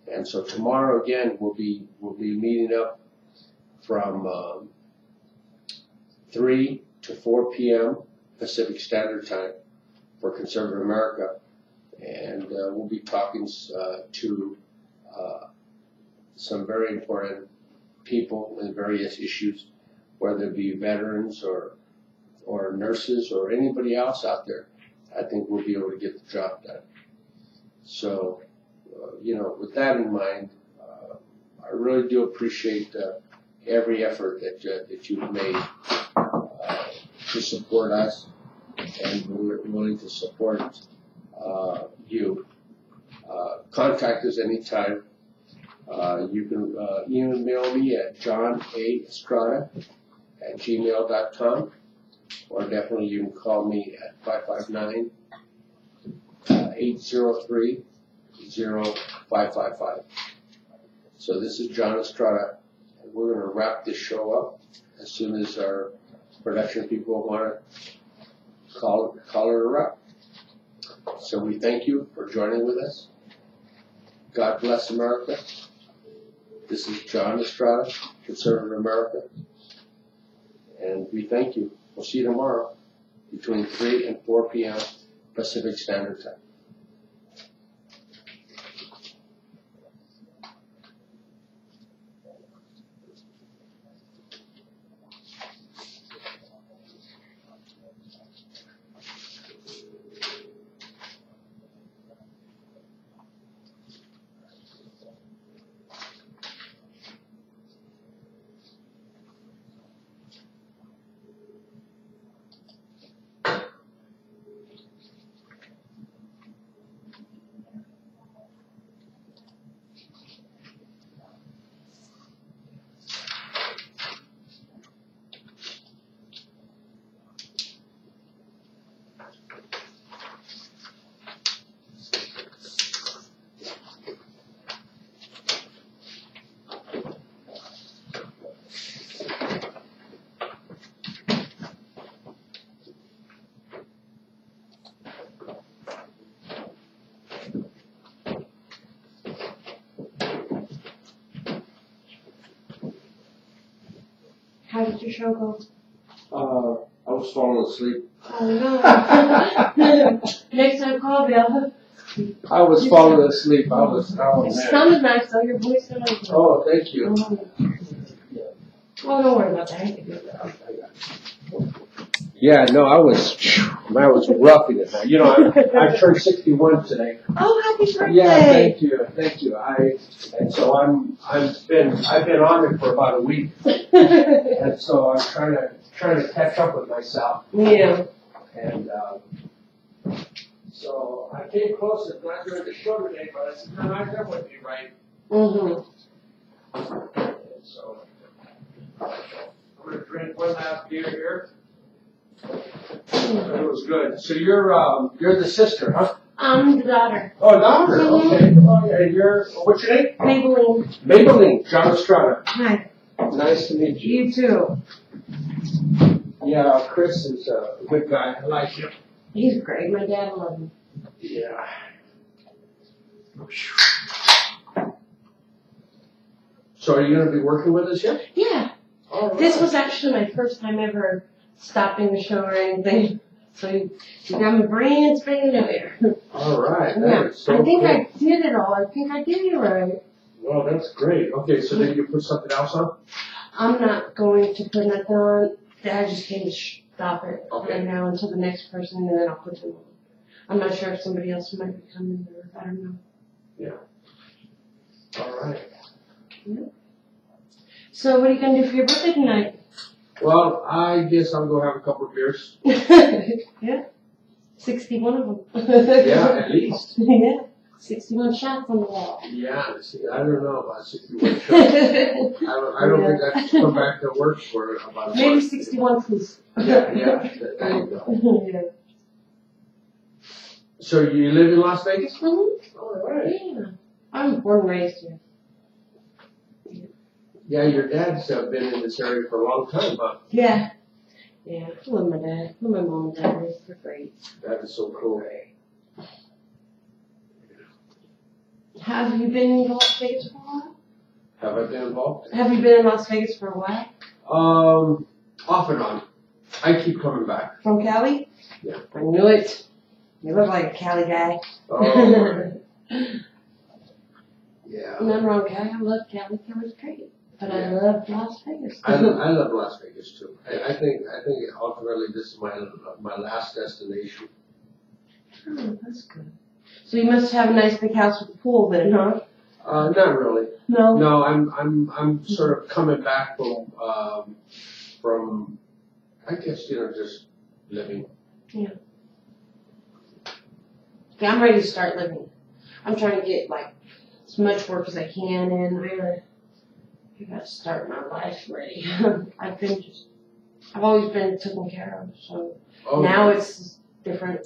And so tomorrow again, we'll be meeting up from 3 to 4 p.m. Pacific Standard Time for Conservative America, and we'll be talking to some very important people in various issues, whether it be veterans or nurses or anybody else out there. I think we'll be able to get the job done. So, with that in mind, I really do appreciate every effort that you've made to support us, and we're willing to support you. Contact us anytime. You can email me at johnaestrada@gmail.com, or definitely you can call me at 559-803-0555. So this is John Estrada, and we're going to wrap this show up as soon as our production people want to call it a wrap. So we thank you for joining with us. God bless America. This is John Estrada, Conservative America, and we thank you. We'll see you tomorrow. between 3 and 4 p.m. Pacific Standard Time. How did your show go? I was falling asleep. Oh no. Next time call me. I was falling asleep. I was It sounded nice though, your voice sounded good. Oh, thank you. Oh, don't worry about that. I can do that. Yeah, no, I was roughing it. You know, I turned 61 today. Oh, happy birthday! Yeah, thank you. And so I've been on it for about a week, and so I'm trying to catch up with myself. Yeah. And so I came close, not during the show today, but I said, no, that wouldn't be right. Mhm. And so I'm gonna drink one last beer here. It was good. So you're the sister, huh? I'm the daughter. Oh, daughter. Okay. Oh, yeah. What's your name? Maybelline. Maybelline. John Estrata. Hi. Nice to meet you. You too. Yeah, Chris is a good guy. I like him. He's great. My dad loves him. Yeah. So are you going to be working with us yet? Yeah. All right. This was actually my first time ever stopping the show or anything. So you got me brand spanking new here. All right. Yeah. That is so I think cool. I did it all. I think I did it right. Well, that's great. Okay, so then you put something else on? I'm not going to put nothing on. I just came to stop it Okay. right now until the next person, and then I'll put them on. I'm not sure if somebody else might be coming or I don't know. Yeah. All right. Yeah. So what are you going to do for your birthday tonight? Well, I guess I'll go have a couple of beers. Yeah. 61 of them. Yeah, at least. Yeah. 61 shots on the wall. Yeah, see, I don't know about 61 shots. I don't think I should come back to work for about a Maybe month. 61 please. Yeah, there you go. Yeah. So you live in Las Vegas? Mm-hmm. All right. Yeah. I'm born and raised here. Yeah, your dad's been in this area for a long time, huh? Yeah. Yeah. I love my dad. I love my mom and dad. They're great. That is so cool. Have you been in Las Vegas for a while? Have I been involved? Have you been in Las Vegas for a while? Off and on. I keep coming back. From Cali? Yeah. I knew it. You look like a Cali guy. Oh, yeah. Nothing wrong with Cali. I love Cali. Cali's great. But I love Las Vegas. I love Las Vegas too. I think ultimately this is my last destination. Oh, that's good. So you must have a nice big house with a pool then, huh? Not really. No. No, I'm sort of coming back from I guess just living. Yeah. Yeah, I'm ready to start living. I'm trying to get like as much work as I can in. I gotta start my life ready. I've always been taken care of, so now it's different.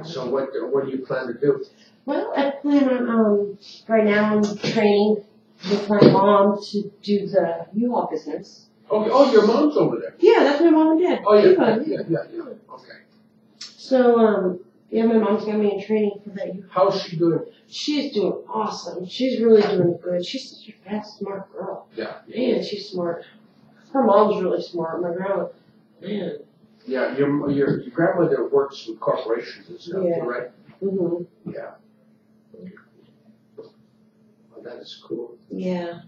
So what do you plan to do? Well, I plan on, right now I'm training with my mom to do the U-Haul business. Oh, your mom's over there. Yeah, that's my mom and dad. Oh, yeah. Okay. So, yeah, my mom's got me in training for that. How's she doing? She's doing awesome. She's really doing good. She's such a fast, smart girl. Yeah. Man, she's smart. Her mom's really smart. My grandma, man. Yeah, your grandmother works with corporations and stuff, Yeah. right? Mm-hmm. Yeah. Well, that is cool. Yeah.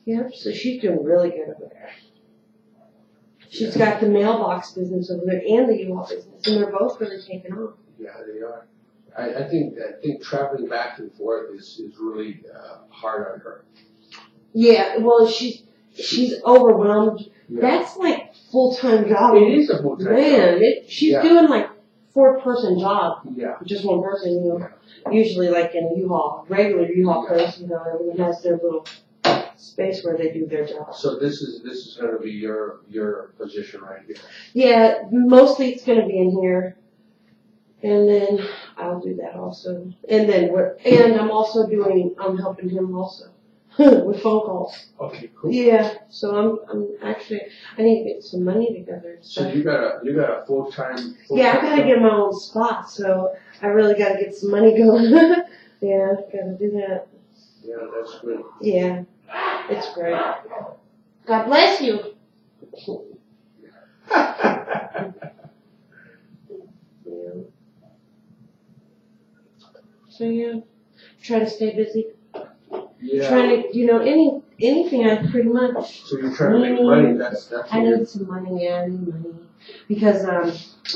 Yep. So she's doing really good over there. She's got the mailbox business over there and the U-Haul business, and they're both really taking off. Yeah, they are. I think traveling back and forth is really hard on her. Yeah. Well, she's overwhelmed. Yeah. That's like full-time job. It is a full-time job. Man, she's Yeah. doing like 4-person job. Yeah. Just one person, you know. Usually like in a U-Haul, regular U-Haul place, you know, everyone has their little space where they do their job. So this is going to be your position right here. Yeah, mostly it's going to be in here, and then I'll do that also. And then I'm also I'm helping him also with phone calls. Okay, cool. Yeah, so I'm actually I need to get some money together. And So stuff. you got a full-time. Yeah, I gotta get my own spot, so I really gotta get some money going. Yeah, gotta do that. Yeah, that's good. Yeah, it's great. God bless you. Yeah. So yeah, try to stay busy. Yeah. Trying to, you know, anything I pretty much. So you're trying to make money. That's I need some money. Yeah, I need money because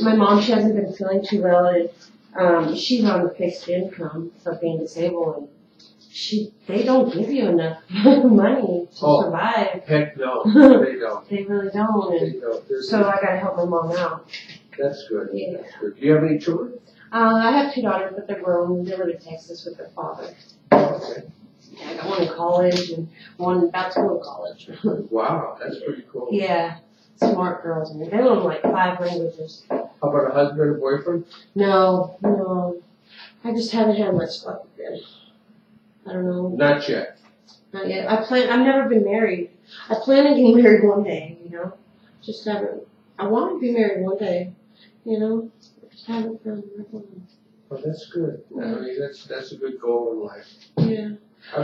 my mom, she hasn't been feeling too well, and she's on the fixed income for being disabled, and they don't give you enough money to survive. Heck no, they don't. They really don't. They don't. So I gotta help my mom out. That's good. Yeah. That's good. Do you have any children? I have 2 daughters, but they're grown. They live in Texas with their father. Okay. Yeah, I got one in college and one about to go to college. Wow, that's pretty cool. Yeah, smart girls. I mean, they learn like 5 languages. How about a husband or boyfriend? No. I just haven't had much luck with them. I don't know. Not yet. Not yet. I've never been married. I plan on getting married one day, you know. Just haven't. I want to be married one day, you know. I just haven't found the right one. Well, that's good. I mean, that's a good goal in life. Yeah.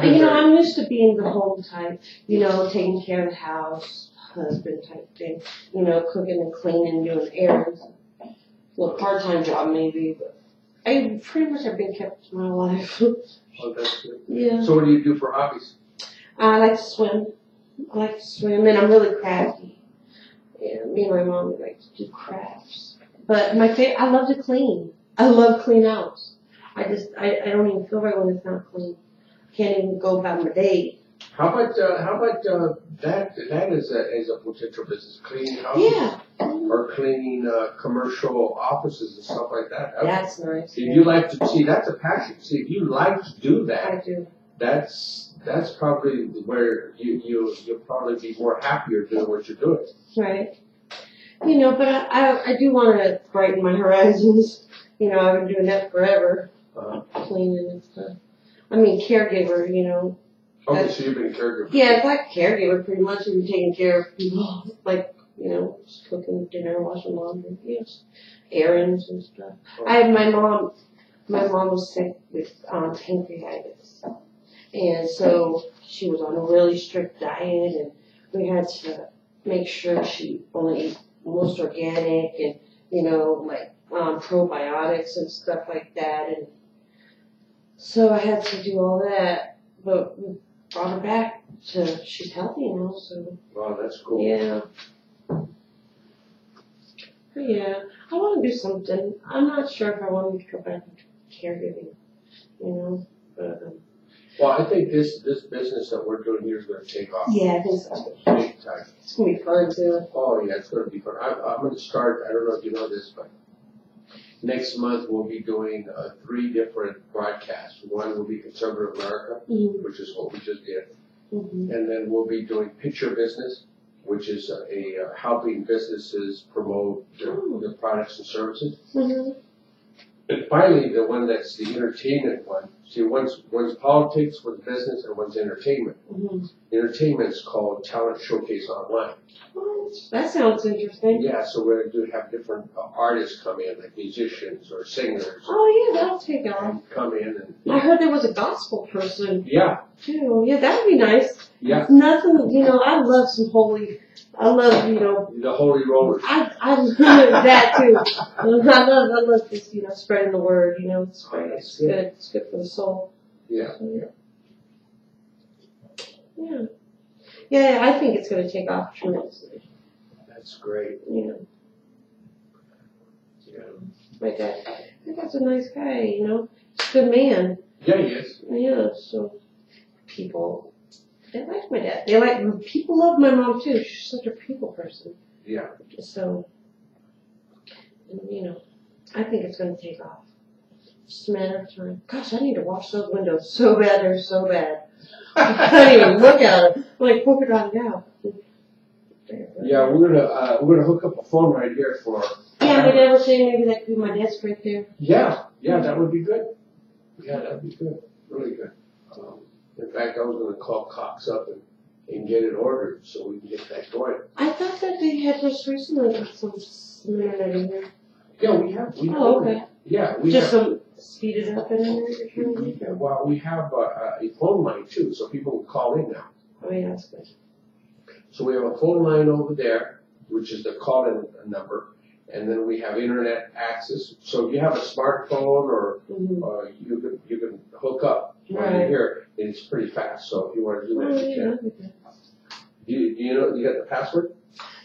You know, I'm used to being the home type, you know, taking care of the house, husband type thing, you know, cooking and cleaning, doing errands. Well, part-time job maybe, but I pretty much have been kept my life. Oh, that's good. Yeah. So what do you do for hobbies? I like to swim. And I'm really crafty. Yeah, me and my mom like to do crafts. But I love to clean. I love clean house. I don't even feel right when it's not clean. Can't even go about my day. How about that is a potential business, cleaning houses? Yeah. Or cleaning commercial offices and stuff like that. That's nice. If you like to see, that's a passion. See, if you like to do that, I do. that's probably where you'll probably be more happier doing what you're doing. Right. You know, but I do want to brighten my horizons. You know, I've been doing that forever, cleaning and stuff. I mean, caregiver, you know. Okay, so you've been a caregiver. Yeah, it's like caregiver pretty much. You're taking care of people, like, you know, just cooking dinner, washing laundry, yes, errands and stuff. My mom was sick with pancreatitis, and so she was on a really strict diet, and we had to make sure she only ate most organic and, you know, like probiotics and stuff like that, and so I had to do all that, but we brought her back to, she's healthy now, so. Wow, that's cool. Yeah. Yeah, I want to do something. I'm not sure if I want to go back into caregiving, you know, but. Well, I think this business that we're doing here is going to take off. Yeah, I think so. Big time. It's going to be fun, too. Oh, yeah, it's going to be fun. I'm going to start, I don't know if you know this, but next month we'll be doing 3 different broadcasts. One will be Conservative America, which is what we just did. Mm-hmm. And then we'll be doing Picture Business, which is helping businesses promote their products and services. Mm-hmm. And finally, the one that's the entertainment one. See, one's politics, one's business, and one's entertainment. Mm-hmm. Entertainment is called Talent Showcase Online. That sounds interesting. Yeah, so we're going to have different artists come in, like musicians or singers. Oh yeah, that'll take off. Come in and. I heard there was a gospel person Yeah. too. Yeah, that would be nice. Yeah. Nothing, I love some holy. I love, The Holy Rollers. I love that too. I love just, spreading the word. It's great. It's good. It's good for the soul. Yeah. So, yeah. Yeah, I think it's going to take off tremendously. That's great. Yeah. Yeah. My dad's a nice guy, He's a good man. Yeah, he is. Yeah, so people, they like my dad. People love my mom too. She's such a people person. Yeah. So, I think it's going to take off. Just a matter of time. Gosh, I need to wash those windows so bad. They're so bad. I can't even look at them. I'm like polka dotted out. Yeah, we're gonna hook up a phone right here for. Yeah, my dad was saying maybe that could be my desk right there. Yeah, that would be good. Yeah, that'd be good. Really good. In fact, I was gonna call Cox up and get it ordered so we can get that going. I thought that they had just recently got some internet in here. Yeah, we have. Oh, okay. Yeah, we Just have. some speeded up internet. Yeah, well, we have a phone line too, so people can call in now. Oh yeah, that's good. So we have a phone line over there, which is the call-in number, and then we have internet access. So if you have a smartphone or you can hook up while you're here, and it's pretty fast. So if you want to do that, you can. You got the password?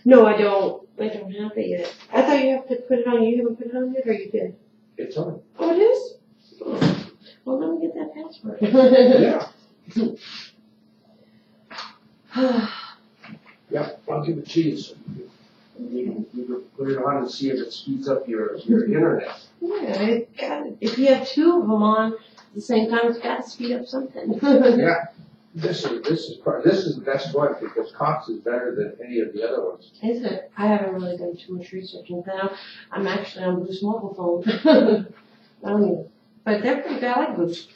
No, I don't. I don't have it yet. I thought you have to put it on. You haven't put it on yet, or you did? It's on. Oh, it is? Oh. Well, let me get that password. Yeah. Yeah, I'll give it to you. So you can put it on and see if it speeds up your internet. Yeah, it got it. If you have two of them on at the same time, it's got to speed up something. Yeah. This is the best one because Cox is better than any of the other ones. Is it? I haven't really done too much research into that. I'm actually on Boost mobile phone. I don't even. But they're pretty good. I like Boost.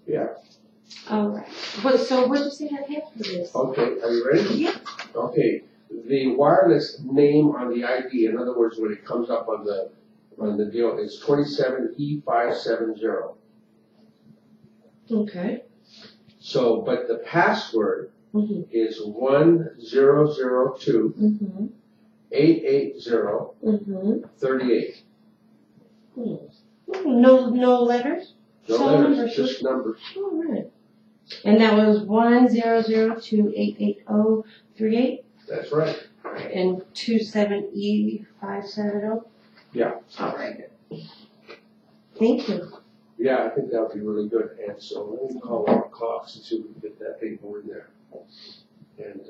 Yeah. All right. So what does he have here for this? Okay, are you ready? Yeah. Okay. The wireless name on the ID, in other words, when it comes up on the deal, is 27E570. Okay. So, but the password is 1002 880 38. No letters? No So letters, numbers. just numbers. All right. And that was 1002 880 38? That's right. And 27E570? Yeah. All right. Thank you. Yeah, I think that would be really good. And so let me call up Cox and see if we can get that paper in there. And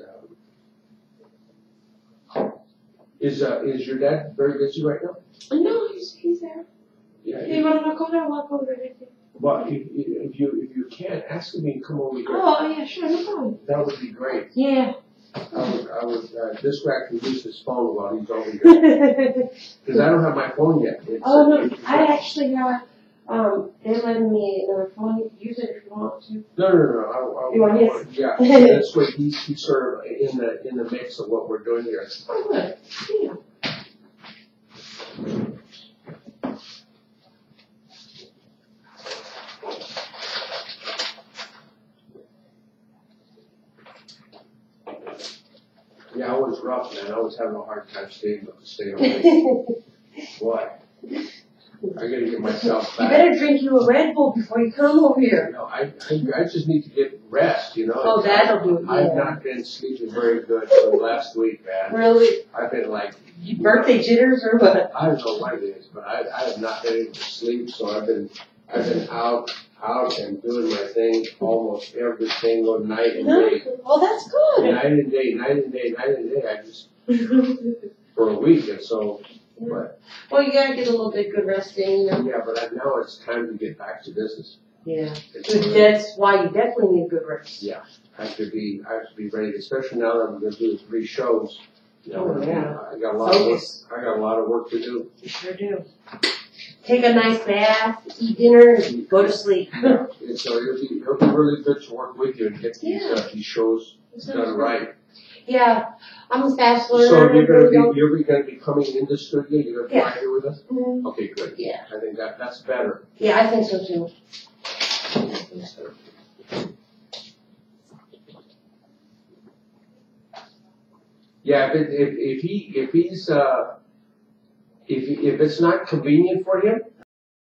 is your dad very busy right now? No, he's there. Yeah. Hey, you want to walk over? I'll walk over there. Well, if you can, ask him to come over here. Oh, yeah, sure, no problem. That would be great. Yeah. I would this way I can use his phone while he's over here. Because I don't have my phone yet. No, I actually got, they're letting me another phone. You can use it if you want to. No. You want his? Yeah, this way he's sort of in the mix of what we're doing here. Oh, good. Yeah. Yeah, I was rough, man. I was having a hard time staying awake. Boy, I gotta get myself back. You better drink you a Red Bull before you come over here. No, I just need to get rest, Oh, that'll do it. Yeah. I've not been sleeping very good for the last week, man. Really? I've been like... Birthday jitters or what? I don't know what it is, but I have not been able to sleep, so I've been out and doing my thing almost every single night and day. Oh, that's good. Night and day. I just for a week, and so. But, well, you gotta get a little bit good rest in. Yeah, but now it's time to get back to business. Yeah, that's why you definitely need good rest. Yeah, I have to be ready, especially now that I'm going to do 3 shows. Oh yeah. I got a lot of work. I got a lot of work to do. You sure do. Take a nice bath, eat dinner, and go to sleep. Yeah. And so it'll be really good to work with you and get these shows done right. Yeah, I'm a fast learner. So you're really gonna don't- be, you're gonna be coming in the studio, you're gonna Yeah. fly here with us? Mhm. Okay, good. Yeah. I think that's better. Yeah, I think so too. Yeah, if it's not convenient for him,